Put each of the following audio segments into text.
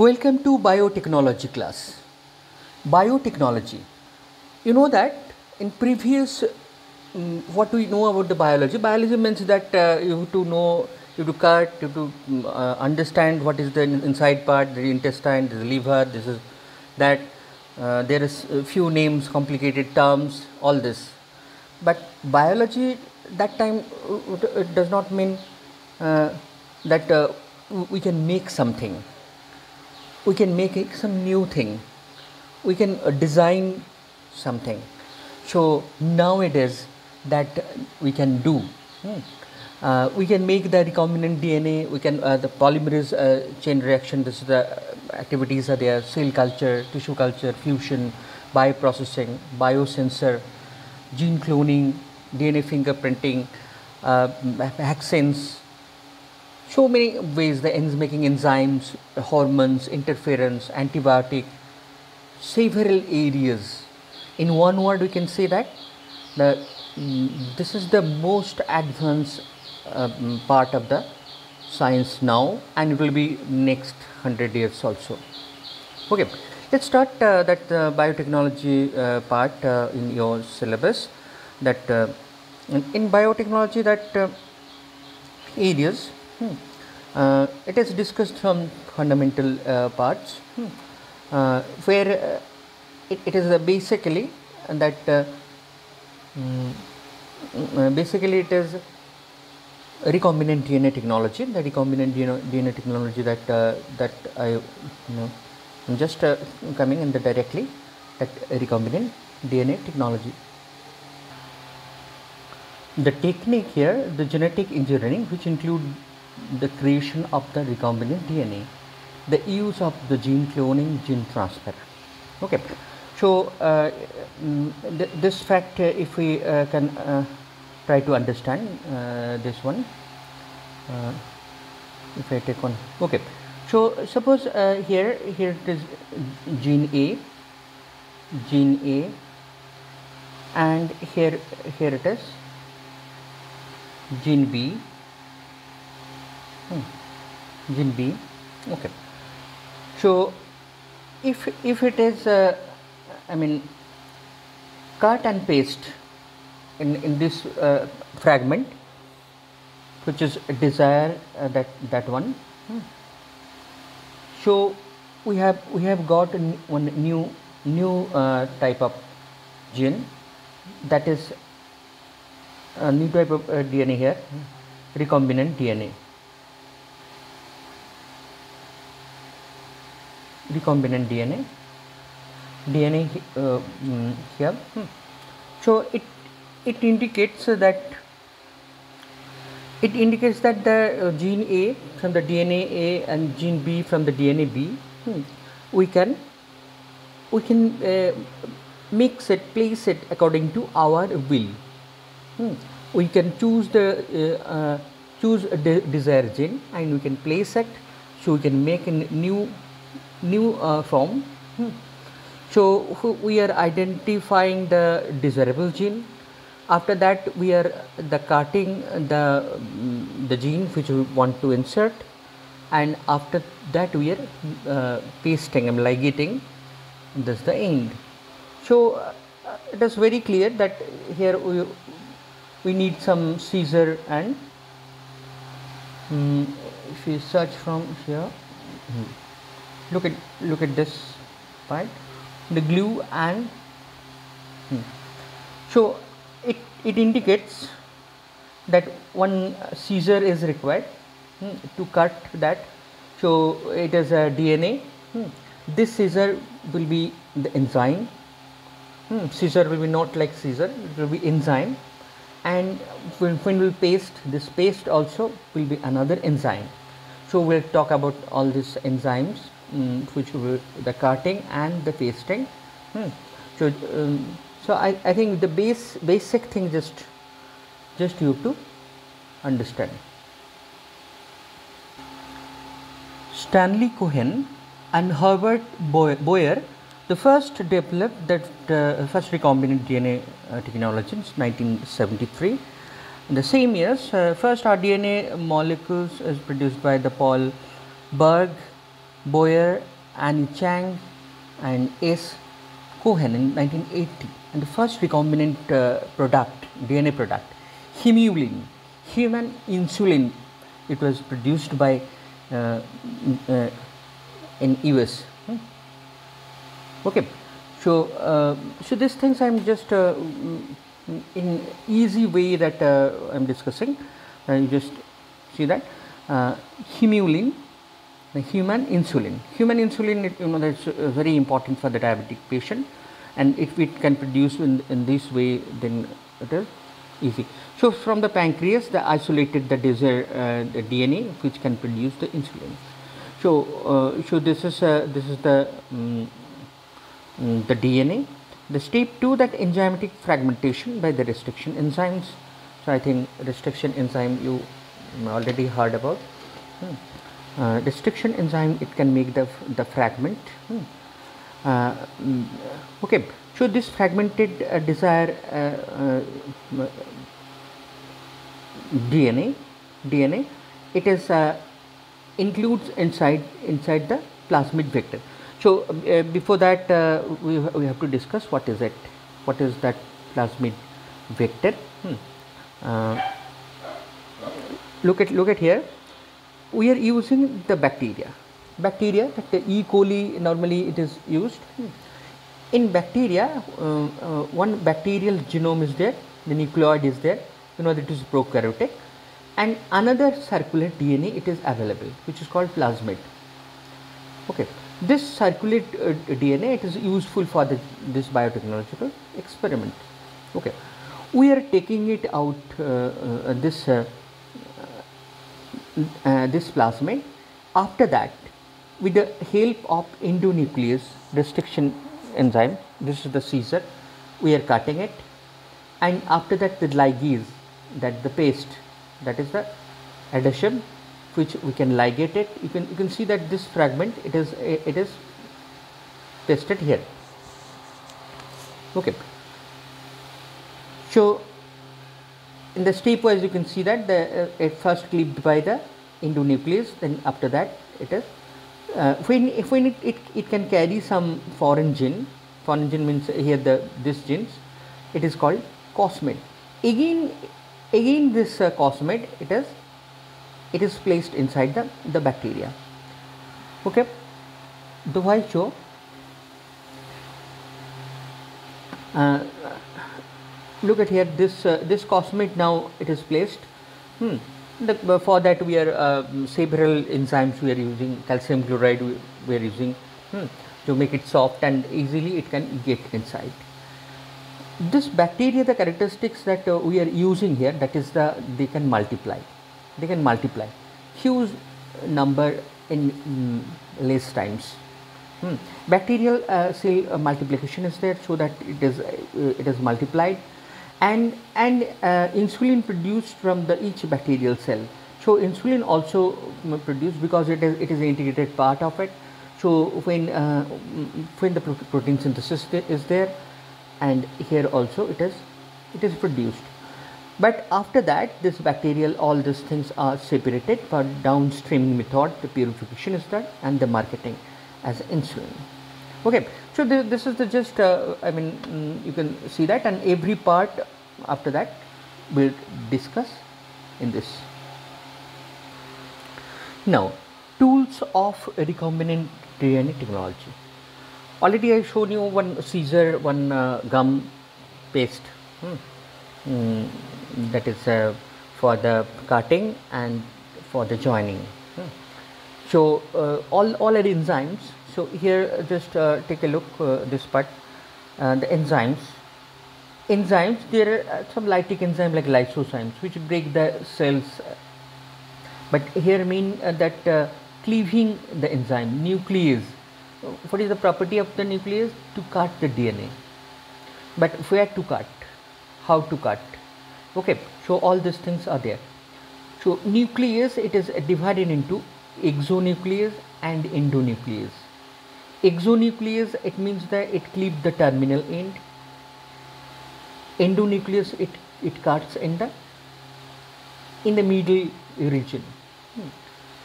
Welcome to biotechnology class. Biotechnology. You know that in previous, what do we know about the biology? Biology means that you have to know, you have to cut, you have to understand what is the inside part, the intestine, the liver, this is that. There is a few names, complicated terms, all this. But biology that time it does not mean that we can make something. We can make some new thing. We can design something. So nowadays that we can do. We can make the recombinant DNA. We can the polymerase chain reaction. This is the activities are there: cell culture, tissue culture, fusion, bioprocessing, biosensor, gene cloning, DNA fingerprinting, vaccines. So many ways, the making enzymes, hormones, interference, antibiotic, several areas. In one word, we can say that this is the most advanced part of the science now, and it will be next 100 years also. Okay, let's start that biotechnology part in your syllabus. That in biotechnology that areas. It is discussed from fundamental parts where it is basically that basically it is recombinant DNA technology. The recombinant DNA technology that I I'm just coming in the directly that recombinant DNA technology. The technique here, the genetic engineering, which include the creation of the recombinant DNA, the use of the gene cloning, gene transfer. Okay, so this fact, if we can try to understand this one, if I take one. Okay, so suppose here it is gene A, and here it is gene B. Gene B. Okay. So if it is I mean cut and paste in this fragment, which is desire that one. So we have got one new type of gene, that is a new type of DNA here, recombinant DNA. Recombinant DNA here. So it indicates that the gene A from the DNA A and gene B from the DNA B, we can mix it, place it according to our will. We can choose the choose a desired gene and we can place it, so we can make a new form. So we are identifying the desirable gene. After that we are cutting the gene which we want to insert, and after that we are pasting and ligating. That's the end. So it is very clear that here we need some scissor, and if we search from here, look at this part, the glue, and so it indicates that one scissor is required to cut that. So it is a DNA. This scissor will be the enzyme. Scissor will be not like scissor, it will be enzyme. And when we paste, this paste also will be another enzyme. So we'll talk about all these enzymes, which will the cutting and the pasting. So I think the basic thing just you have to understand. Stanley Cohen and Herbert Boyer, the first developed that first recombinant DNA technology in 1973. In the same years, first RDNA molecules is produced by the Paul Berg, Boyer Annie Chang and S. Cohen in 1980, and the first recombinant product, DNA product, Humulin, human insulin, it was produced by in US. Okay, so these things I'm just in easy way that I'm discussing. You just see that Humulin, the human insulin. Human insulin, that's very important for the diabetic patient, and if it can produce in this way, then it is easy. So from the pancreas, the isolated the the DNA which can produce the insulin. So this is the DNA. The step 2, that enzymatic fragmentation by the restriction enzymes. So I think restriction enzyme you already heard about. Restriction enzyme, it can make the fragment. Okay, so this fragmented desired DNA, it is includes inside the plasmid vector. So before that we have to discuss what is it, what is that plasmid vector. Look at here, we are using the bacteria that the E. coli normally it is used. In bacteria, one bacterial genome is there, the nucleoid is there, that it is prokaryotic, and another circular DNA it is available, which is called plasmid. Okay, this circular DNA, it is useful for this biotechnological experiment. Okay, we are taking it out this plasmid. After that, with the help of endonuclease restriction enzyme, this is the Caesar, we are cutting it, and after that the ligase, that the paste, that is the adhesion which we can ligate it. You can see that this fragment it is pasted here. Okay, so in the stepwise you can see that it first clipped by the endonuclease, then after that it is when it can carry some foreign gene. Foreign gene means here this genes, it is called cosmid. Again this cosmid it is placed inside the bacteria. Okay, the why show look at here, this cosmid now it is placed. For that we are several enzymes we are using. Calcium chloride we are using to make it soft and easily it can get inside. This bacteria, the characteristics that we are using here, that is they can multiply huge number in less times. Bacterial cell multiplication is there, so that it is multiplied, and insulin produced from each bacterial cell. So insulin also produced because it is an integrated part of it. So when the protein synthesis is there, and here also it is produced. But after that, this bacterial, all these things are separated for downstream method. The purification is done and the marketing as insulin. Okay, so this is the just you can see that, and every part after that we'll discuss in this. Now, tools of recombinant DNA technology. Already I shown you one Caesar, one gum paste. That is for the cutting and for the joining. So all are enzymes. So here just take a look this part. The enzymes, there are some lytic enzyme like lysozymes which break the cells, but here mean that cleaving the enzyme. Nuclease, what is the property of the nuclease? To cut the DNA, but where to cut, how to cut. Okay, so all these things are there. So nuclease, it is divided into exonuclease and endonuclease. Exonuclease, it means that it cleaves the terminal end. Endonuclease, it cuts in the middle region.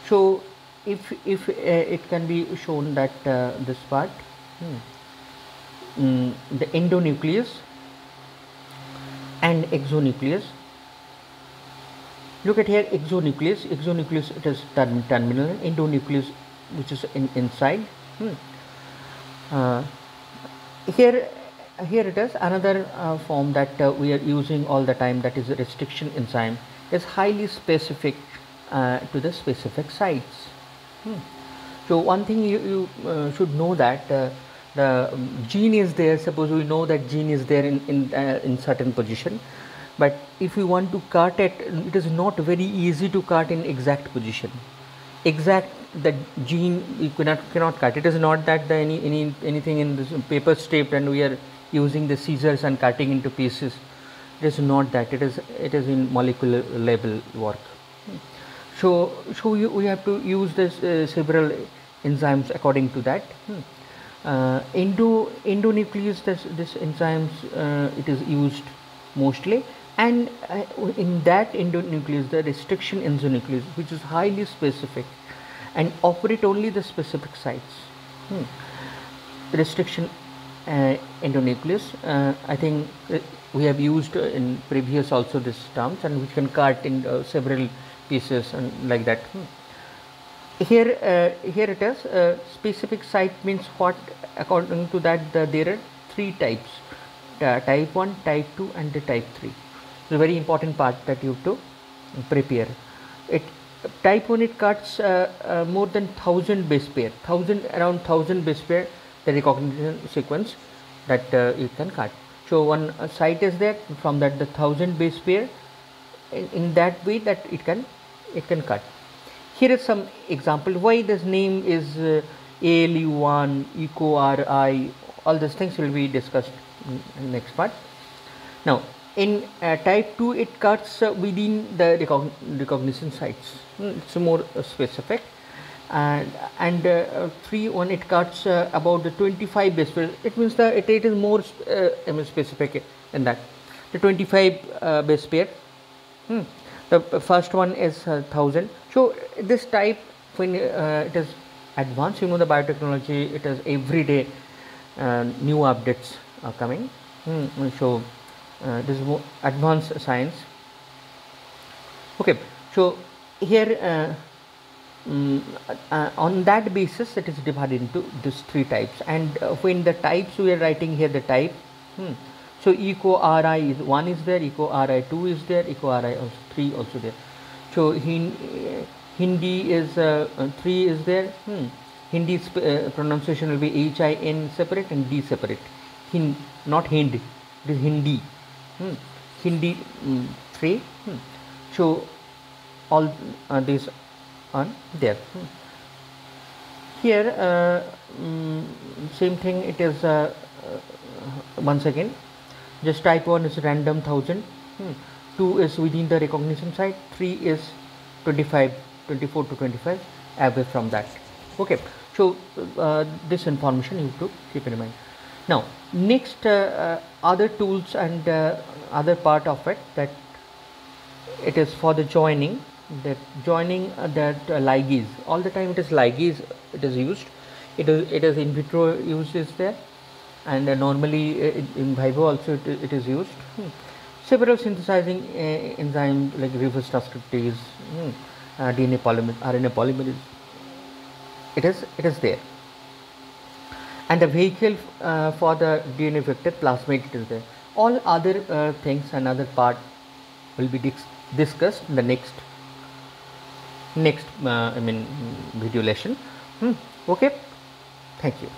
So if it can be shown that this part, the endonucleus and exonucleus. Look at here, exonucleus it is terminal, endonucleus which is inside. Here it is another form that we are using all the time, that is restriction enzyme, is highly specific to the specific sites. So one thing you should know that the gene is there. Suppose we know that gene is there in certain position, but if we want to cut it, it is not very easy to cut in exact position. The gene you cannot cut. It is not that anything in this paper strip and we are using the scissors and cutting into pieces. It is not that. It is in molecular level work. So we have to use this several enzymes according to that. Endonucleus, this enzymes it is used mostly, and in that endonucleus the restriction endonucleus, which is highly specific and operate only the specific sites. Restriction endonucleus, I think we have used in previous also this terms, and which can cut in several pieces and like that. Here it is specific site means what? According to that there are three types: type 1, type 2 and the type 3. It's a very important part that you have to prepare. Type 1 it cuts more than 1000 base pair, around 1000 base pair, the recognition sequence that you can cut. So one site is there, from that the 1000 base pair, in that way that it can cut. Here is some example why this name is ALU1, EcoRI. All these things will be discussed in next part. Now in type 2 it cuts within the recognition sites. It's more specific. And 3-1 it cuts about the 25 base pair. It means that it is more specific in that the 25 base pair. The first one is 1000. So this type, when it is advanced, the biotechnology, it is every day new updates are coming. So this is more advanced science. Okay, so here on that basis it is divided into these three types, and when the types we are writing here the type. So EcoRI is 1 is there, EcoRI 2 is there, EcoRI 3 also there. So Hindi is 3 is there. Hindi's pronunciation will be HIN separate and D separate. Not Hind, it is Hindi. Hindi 3. So all these are there. Here same thing, it is once again just type 1 is random 1000, 2 is within the recognition site, 3 is 24 to 25 away from that. Okay, so this information you have to keep in mind. Now next other tools and other part of it, that it is for the joining, that ligase. All the time it is ligase it is used. It is in vitro use is there, and normally in vivo also it is used. Several synthesizing enzymes like reverse transcriptase, DNA polymerase, RNA polymerase, it is there. And the vehicle for the DNA vector plasmid, it is there. All other things and other part will be discussed in the next video lesson. Okay, thank you.